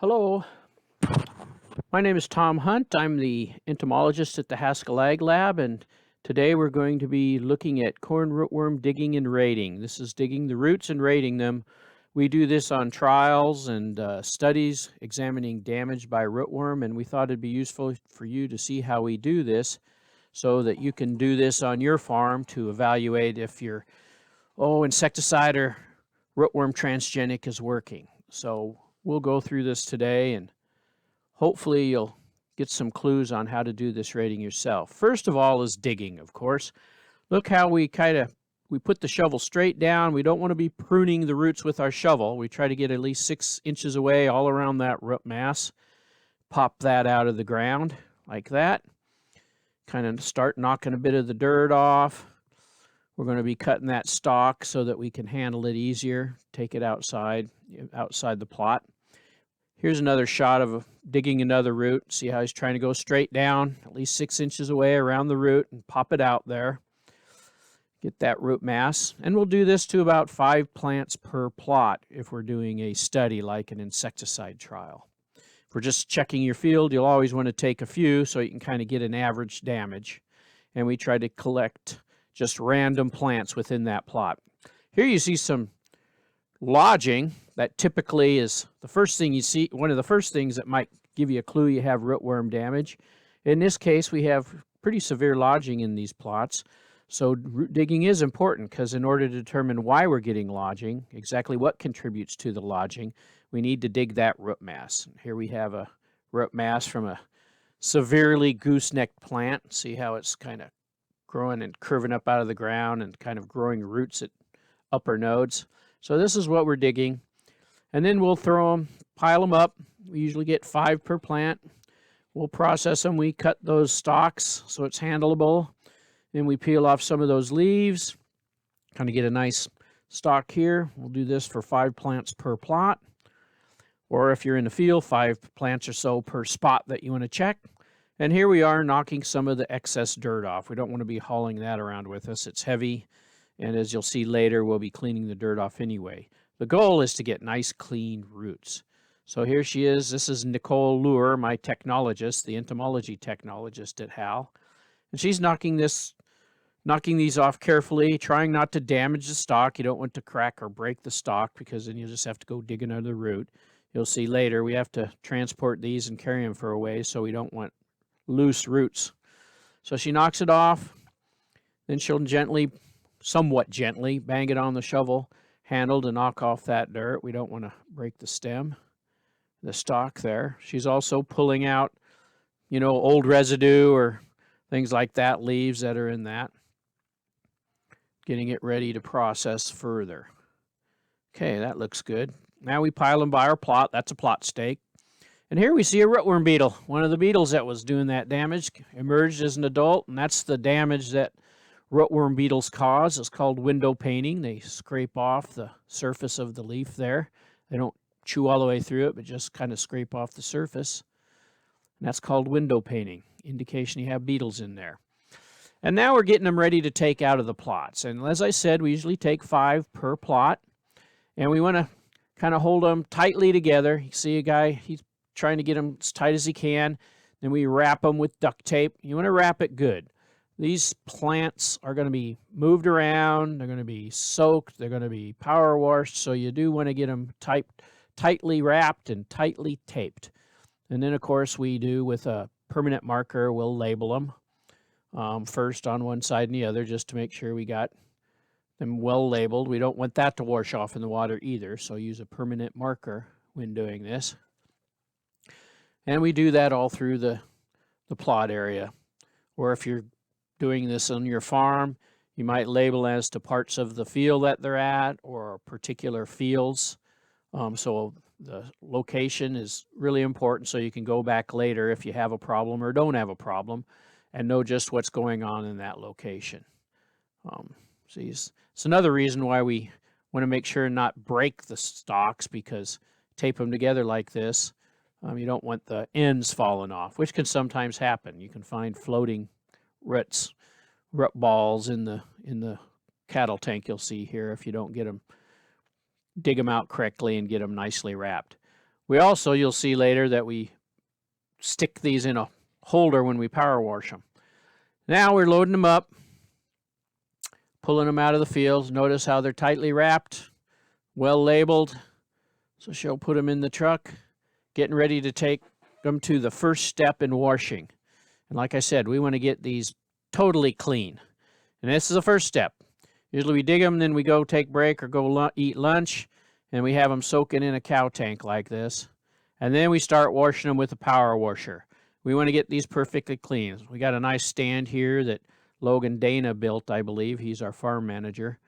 Hello, my name is Tom Hunt. I'm the entomologist at the Haskell Ag Lab, and today we're going to be looking at corn rootworm digging and rating. This is digging the roots and rating them. We do this on trials and studies examining damage by rootworm, and we thought it'd be useful for you to see how we do this so that you can do this on your farm to evaluate if your insecticide or rootworm transgenic is working. So we'll go through this today, and hopefully you'll get some clues on how to do this rating yourself. First of all is digging, of course. Look how we put the shovel straight down. We don't want to be pruning the roots with our shovel. We try to get at least 6 inches away all around that root mass. Pop that out of the ground like that. Kind of start knocking a bit of the dirt off. We're going to be cutting that stalk so that we can handle it easier. Take it outside the plot. Here's another shot of digging another root. See how he's trying to go straight down, at least 6 inches away around the root, and pop it out there. Get that root mass. And we'll do this to about 5 plants per plot if we're doing a study like an insecticide trial. If we're just checking your field, you'll always want to take a few so you can kind of get an average damage. And we try to collect just random plants within that plot. Here you see some lodging. That typically is the first thing you see, one of the first things that might give you a clue you have rootworm damage. In this case, we have pretty severe lodging in these plots. So root digging is important because in order to determine why we're getting lodging, exactly what contributes to the lodging, we need to dig that root mass. Here we have a root mass from a severely goosenecked plant. See how it's kind of growing and curving up out of the ground and kind of growing roots at upper nodes. So this is what we're digging. And then we'll throw them, pile them up. We usually get 5 per plant. We'll process them. We cut those stalks so it's handleable. Then we peel off some of those leaves. Kind of get a nice stalk here. We'll do this for 5 plants per plot. Or if you're in the field, 5 plants or so per spot that you want to check. And here we are knocking some of the excess dirt off. We don't want to be hauling that around with us. It's heavy. And as you'll see later, we'll be cleaning the dirt off anyway. The goal is to get nice, clean roots. So here she is. This is Nicole Lure, my technologist, the entomology technologist at HAL. And she's knocking these off carefully, trying not to damage the stalk. You don't want to crack or break the stalk because then you'll just have to go dig another root. You'll see later we have to transport these and carry them for a ways, so we don't want loose roots. So she knocks it off. Then she'll somewhat gently, bang it on the shovel handle to knock off that dirt. We don't want to break the stem, the stalk there. She's also pulling out, old residue or things like that, leaves that are in that. Getting it ready to process further. Okay, that looks good. Now we pile them by our plot. That's a plot stake. And here we see a rootworm beetle. One of the beetles that was doing that damage emerged as an adult, and that's the damage that rootworm beetles cause. It's called window painting. They scrape off the surface of the leaf there. They don't chew all the way through it, but just kind of scrape off the surface. And that's called window painting, indication you have beetles in there. And now we're getting them ready to take out of the plots. And as I said, we usually take 5 per plot. And we want to kind of hold them tightly together. You see a guy, he's trying to get them as tight as he can. Then we wrap them with duct tape. You want to wrap it good. These plants are going to be moved around, they're going to be soaked, they're going to be power washed, so you do want to get them tightly wrapped and tightly taped. And then, of course, we do with a permanent marker, we'll label them first on one side and the other just to make sure we got them well labeled. We don't want that to wash off in the water either, so use a permanent marker when doing this. And we do that all through the plot area. Or if you're doing this on your farm, you might label as to parts of the field that they're at or particular fields. So the location is really important so you can go back later if you have a problem or don't have a problem and know just what's going on in that location. See, it's another reason why we want to make sure not break the stalks, because tape them together like this, you don't want the ends falling off, which can sometimes happen. You can find floating root balls in the cattle tank you'll see here if you don't dig them out correctly and get them nicely wrapped. We also, you'll see later that we stick these in a holder when we power wash them. Now we're loading them up, pulling them out of the field. Notice how they're tightly wrapped, well labeled. So she'll put them in the truck, getting ready to take them to the first step in washing. And like I said, we want to get these totally clean. And this is the first step. Usually we dig them, then we go take break or go eat lunch, and we have them soaking in a cow tank like this. And then we start washing them with a power washer. We want to get these perfectly clean. We got a nice stand here that Logan Dana built, I believe. He's our farm manager.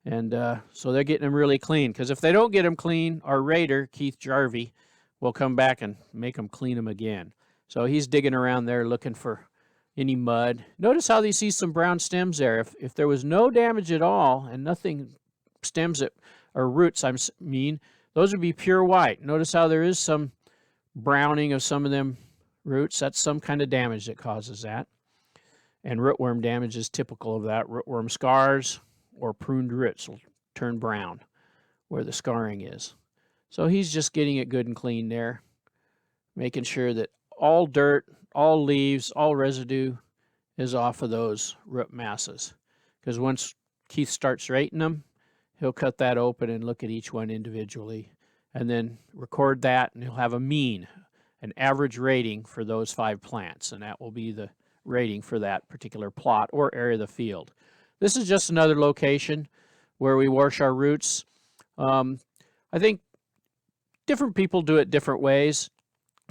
And so they're getting them really clean, because if they don't get them clean, our raider, Keith Jarvie, will come back and make them clean them again. So he's digging around there looking for any mud. Notice how you see some brown stems there. If there was no damage at all and nothing stems that, or roots, I mean, those would be pure white. Notice how there is some browning of some of them roots. That's some kind of damage that causes that. And rootworm damage is typical of that. Rootworm scars or pruned roots will turn brown where the scarring is. So he's just getting it good and clean there, making sure that all dirt, all leaves, all residue is off of those root masses. Because once Keith starts rating them, he'll cut that open and look at each one individually and then record that, and he'll have a mean, an average rating for those 5 plants, and that will be the rating for that particular plot or area of the field. This is just another location where we wash our roots. I think different people do it different ways.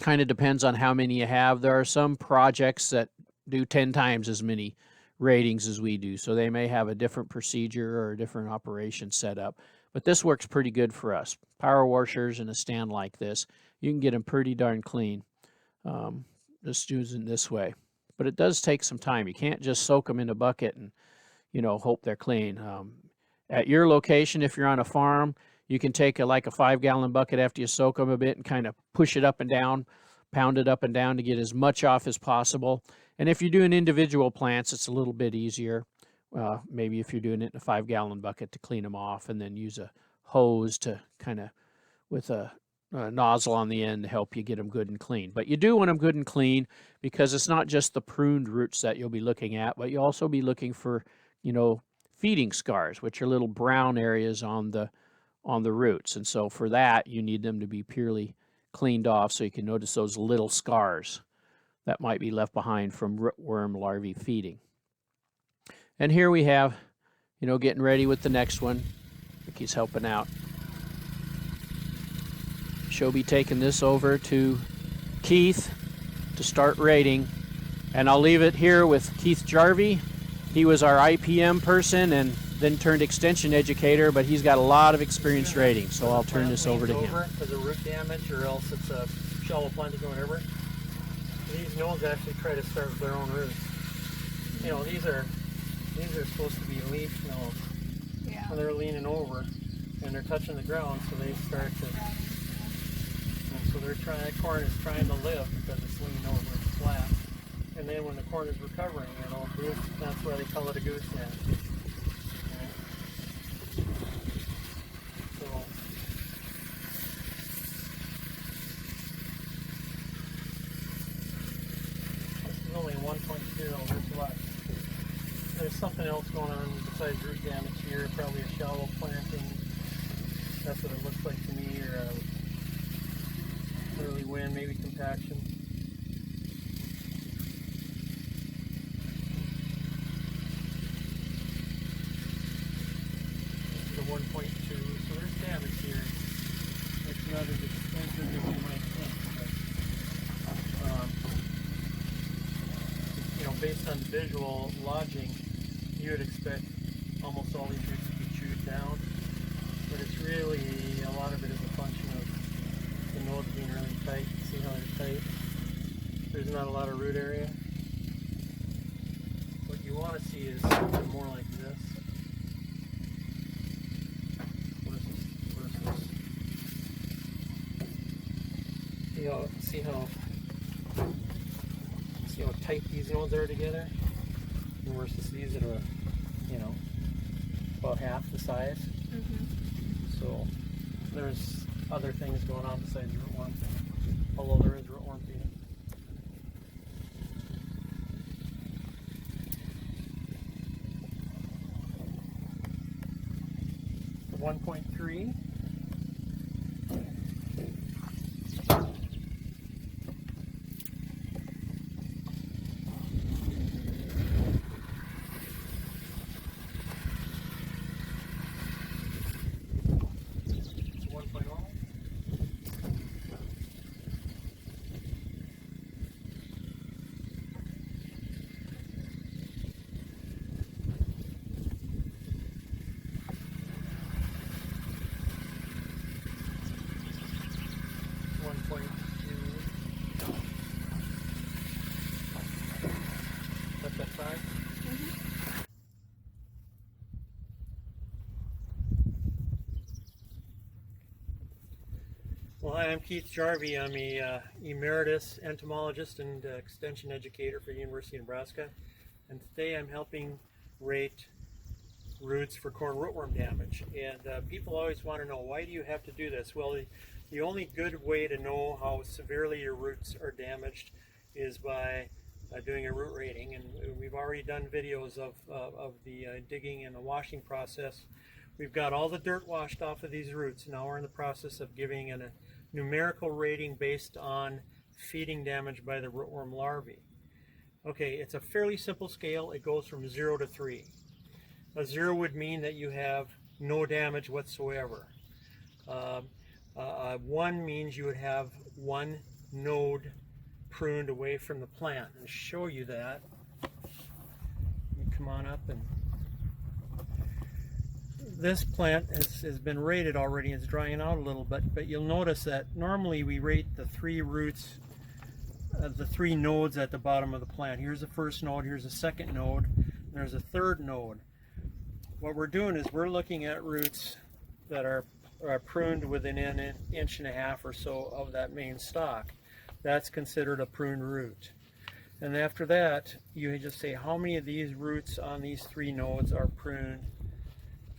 Kind of depends on how many you have. There are some projects that do 10 times as many ratings as we do, so they may have a different procedure or a different operation set up. But this works pretty good for us. Power washers in a stand like this, you can get them pretty darn clean just using this way. But it does take some time. You can't just soak them in a bucket and, you know, hope they're clean. At your location, if you're on a farm, you can take like a 5-gallon bucket after you soak them a bit and kind of push it up and down, pound it up and down to get as much off as possible. And if you're doing individual plants, it's a little bit easier. Maybe if you're doing it in a 5-gallon bucket to clean them off, and then use a hose to kind of, with a nozzle on the end to help you get them good and clean. But you do want them good and clean, because it's not just the pruned roots that you'll be looking at, but you'll also be looking for, you know, feeding scars, which are little brown areas on the roots. And so for that, you need them to be purely cleaned off, so you can notice those little scars that might be left behind from rootworm larvae feeding. And here we have, you know, getting ready with the next one. He's helping out. She'll be taking this over to Keith to start rating, and I'll leave it here with Keith Jarvie. He was our IPM person and then turned extension educator, but he's got a lot of experience rating, so I'll turn this over to him. Because of root damage, or else it's a shallow planting or whatever. These gnomes actually try to start with their own roots. You know, these are supposed to be leaf gnomes. Yeah. And they're leaning over and they're touching the ground, so they start to. And so they're trying. That corn is trying to live because it's leaning over, it's flat. And then when the corn is recovering, it'll goose. That's why they call it a goose nest. Only 1.0, there's something else going on besides root damage here, probably a shallow planting. That's what it looks like to me, or early wind, maybe compaction. This is a 1.2, so there's damage here. It's not as expensive as you might think. Based on visual lodging, you would expect almost all these roots to be chewed down, but it's really, a lot of it is a function of the nodes being really tight. See how they're tight? There's not a lot of root area. What you want to see is something more like this versus see how tight these nodes are together versus these that are, you know, about half the size. So there's other things going on besides rootworm, although there is rootworm feeding. The 1.3. That's that size? Well, hi, I'm Keith Jarvie. I'm a emeritus entomologist and extension educator for University of Nebraska. And today I'm helping rate roots for corn rootworm damage. And people always want to know, why do you have to do this? Well, the only good way to know how severely your roots are damaged is by doing a root rating. And we've already done videos of the digging and the washing process. We've got all the dirt washed off of these roots. Now we're in the process of giving a numerical rating based on feeding damage by the rootworm larvae. Okay, it's a fairly simple scale. It goes from 0 to 3. A 0 would mean that you have no damage whatsoever. 1 means you would have one node pruned away from the plant. I'll show you that. You come on up, and this plant has been rated already. It's drying out a little bit, but you'll notice that normally we rate the 3 roots, the 3 nodes at the bottom of the plant. Here's the first node, here's the second node, and there's a third node. What we're doing is we're looking at roots that are pruned within an inch and a half or so of that main stalk. That's considered a pruned root. And after that, you just say how many of these roots on these 3 nodes are pruned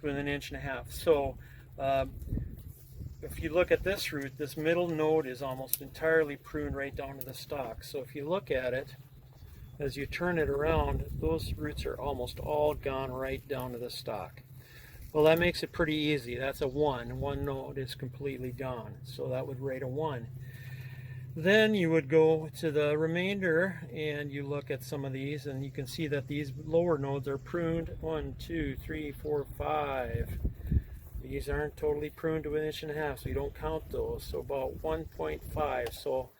within an inch and a half. So if you look at this root, this middle node is almost entirely pruned right down to the stalk. So if you look at it, as you turn it around, those roots are almost all gone right down to the stalk. Well, that makes it pretty easy. That's a 1. One node is completely gone. So that would rate a 1. Then you would go to the remainder and you look at some of these, and you can see that these lower nodes are pruned. 1, 2, 3, 4, 5. These aren't totally pruned to an inch and a half, so you don't count those. So about 1.5. So,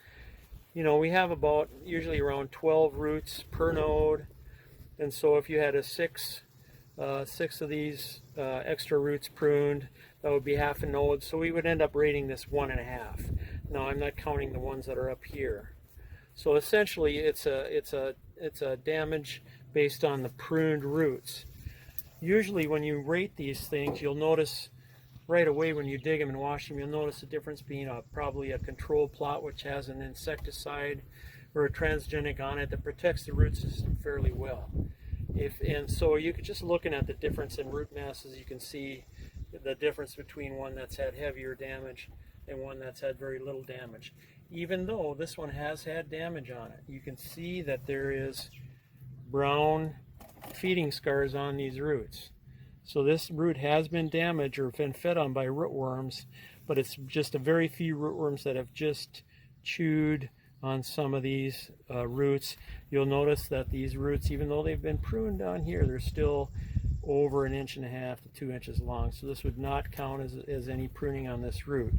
you know, we have about usually around 12 roots per node. And so if you had a 6 of these extra roots pruned, that would be half a node. So we would end up rating this 1.5. Now I'm not counting the ones that are up here. So essentially it's a damage based on the pruned roots. Usually when you rate these things, you'll notice right away when you dig them and wash them, you'll notice the difference being probably a control plot which has an insecticide or a transgenic on it that protects the root system fairly well. And so you could just looking at the difference in root masses, you can see the difference between one that's had heavier damage and one that's had very little damage. Even though this one has had damage on it, you can see that there is brown feeding scars on these roots. So this root has been damaged or been fed on by rootworms, but it's just a very few rootworms that have just chewed on some of these roots. You'll notice that these roots, even though they've been pruned down here, they're still over 1.5 inches to 2 inches long. So this would not count as any pruning on this root.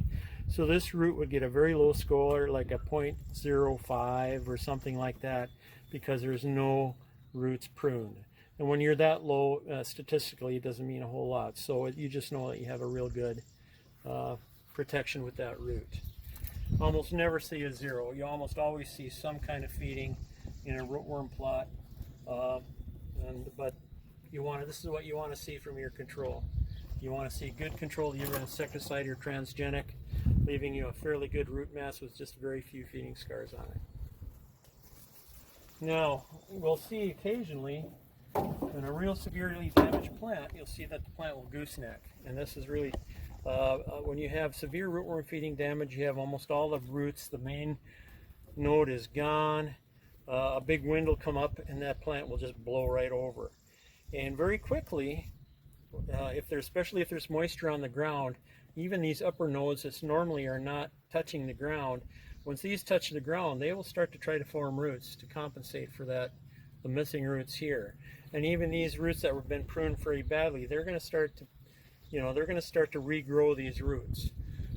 So this root would get a very low score, like a 0.05 or something like that, because there's no roots pruned. And when you're that low, statistically, it doesn't mean a whole lot. So you just know that you have a real good protection with that root. Almost never see a 0. You almost always see some kind of feeding in a rootworm plot. But this is what you want to see from your control. You want to see good control of your insecticide or transgenic, leaving you a fairly good root mass with just very few feeding scars on it. Now, we'll see occasionally in a real severely damaged plant, you'll see that the plant will gooseneck. And this is really When you have severe rootworm feeding damage, you have almost all the roots. The main node is gone. A big wind will come up and that plant will just blow right over. And very quickly, especially if there's moisture on the ground, even these upper nodes that normally are not touching the ground, once these touch the ground, they will start to try to form roots to compensate for the missing roots here. And even these roots that have been pruned very badly, they're going to start to, regrow these roots.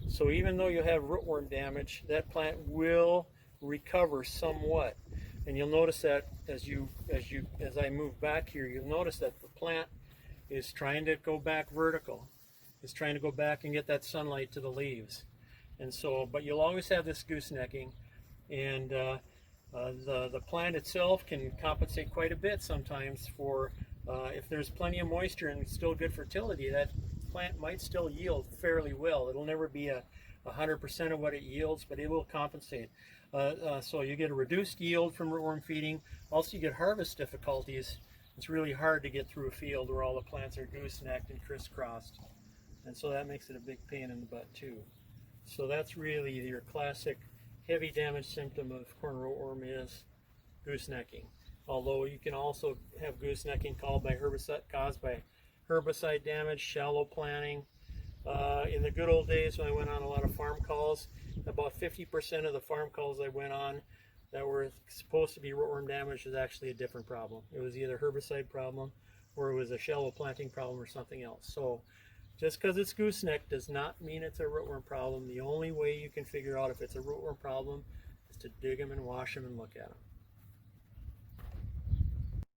So even though you have rootworm damage, that plant will recover somewhat. And you'll notice that as I move back here, you'll notice that the plant is trying to go back vertical. It's trying to go back and get that sunlight to the leaves. And so, but you'll always have this goosenecking, and the plant itself can compensate quite a bit sometimes for if there's plenty of moisture and still good fertility, that plant might still yield fairly well. It'll never be 100% of what it yields, but it will compensate. So you get a reduced yield from rootworm feeding. Also, you get harvest difficulties. It's really hard to get through a field where all the plants are goosenecked and crisscrossed. And so that makes it a big pain in the butt too. So that's really your classic heavy damage symptom of corn rootworm is goosenecking. Although you can also have goosenecking caused by herbicide damage, shallow planting. In the good old days when I went on a lot of farm calls, about 50% of the farm calls I went on that were supposed to be rootworm damage was actually a different problem. It was either herbicide problem or it was a shallow planting problem or something else. So just because it's gooseneck does not mean it's a rootworm problem. The only way you can figure out if it's a rootworm problem is to dig them and wash them and look at them.